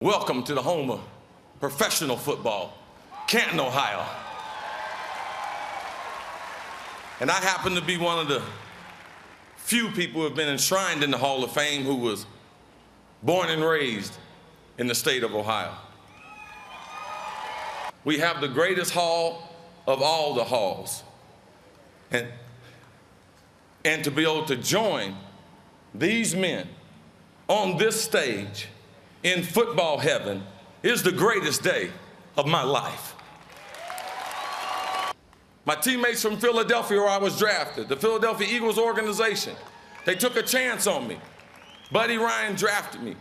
Welcome to the home of professional football, Canton, Ohio. And I happen to be one of the few people who have been enshrined in the Hall of Fame who was born and raised in the state of Ohio. We have the greatest hall of all the halls. And to be able to join these men on this stage in football heaven is the greatest day of my life. My teammates from Philadelphia, where I was drafted, the Philadelphia Eagles organization, they took a chance on me. Buddy Ryan drafted me.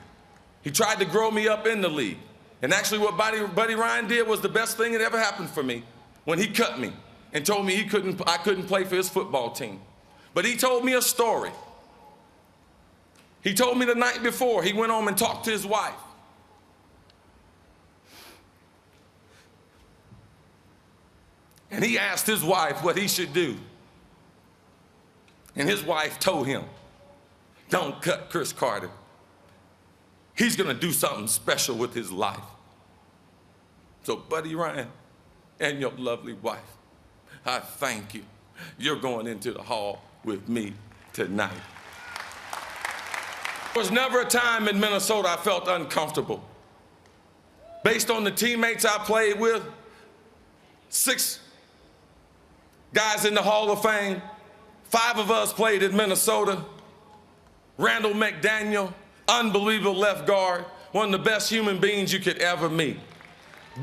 He tried to grow me up in the league. And actually what Buddy Ryan did was the best thing that ever happened for me when he cut me and told me I couldn't play for his football team. But he told me a story. He told me the night before he went home and talked to his wife. And he asked his wife what he should do. And his wife told him, "Don't cut Cris Carter. He's gonna do something special with his life." So Buddy Ryan and your lovely wife, I thank you. You're going into the hall with me tonight. There was never a time in Minnesota I felt uncomfortable. Based on the teammates I played with, 6 guys in the Hall of Fame, 5 of us played in Minnesota. Randall McDaniel, unbelievable left guard, one of the best human beings you could ever meet.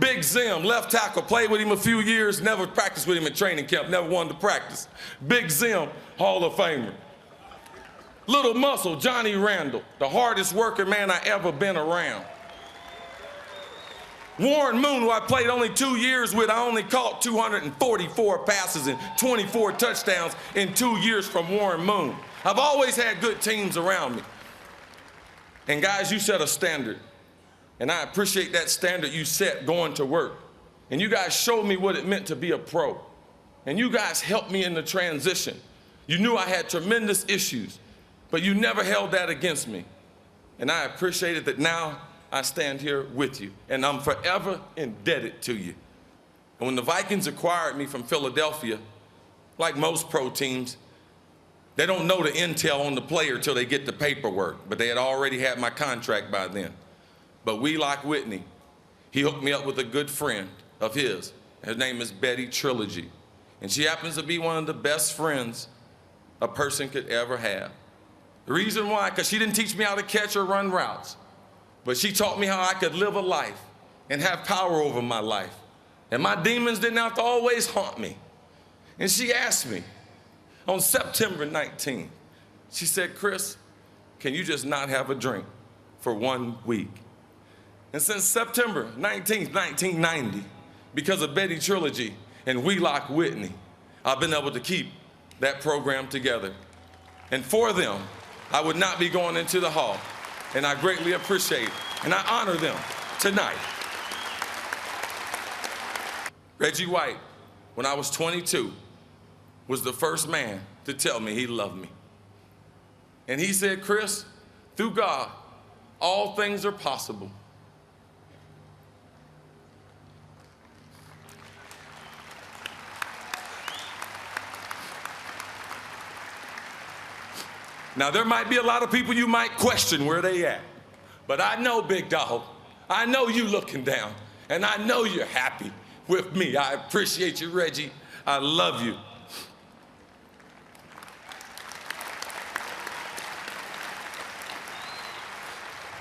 Big Zim, left tackle, played with him a few years, never practiced with him at training camp, never wanted to practice. Big Zim, Hall of Famer. Little Muscle, Johnny Randall, the hardest working man I ever been around. Warren Moon, who I played only 2 years with, I only caught 244 passes and 24 touchdowns in 2 years from Warren Moon. I've always had good teams around me. And guys, you set a standard. And I appreciate that standard you set going to work. And you guys showed me what it meant to be a pro. And you guys helped me in the transition. You knew I had tremendous issues, but you never held that against me. And I appreciate it that now I stand here with you, and I'm forever indebted to you. And when the Vikings acquired me from Philadelphia, like most pro teams, they don't know the intel on the player till they get the paperwork, but they had already had my contract by then. But we, like Whitney, he hooked me up with a good friend of his. Her name is Betty Trilogy, and she happens to be one of the best friends a person could ever have. The reason why, because she didn't teach me how to catch or run routes, but she taught me how I could live a life and have power over my life. And my demons didn't have to always haunt me. And she asked me on September 19th, she said, "Cris, can you just not have a drink for 1 week?" And since September 19th, 1990, because of Betty Trilogy and Wheelock Whitney, I've been able to keep that program together. And for them, I would not be going into the hall. And I greatly appreciate and I honor them tonight. Reggie White, when I was 22, was the first man to tell me he loved me. And he said, "Cris, through God, all things are possible." Now, there might be a lot of people you might question where they at, but I know, big dog, I know you looking down, and I know you're happy with me. I appreciate you, Reggie. I love you.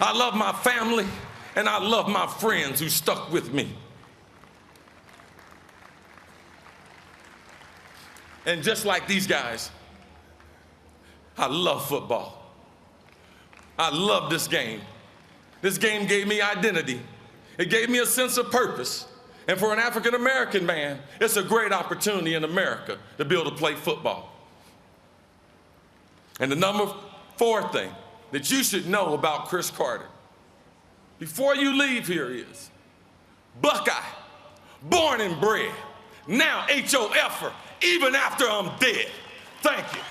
I love my family, and I love my friends who stuck with me. And just like these guys, I love football. I love this game. This game gave me identity. It gave me a sense of purpose. And for an African-American man, it's a great opportunity in America to be able to play football. And the number 4 thing that you should know about Cris Carter, before you leave here, is Buckeye, born and bred, now HOFer, even after I'm dead. Thank you.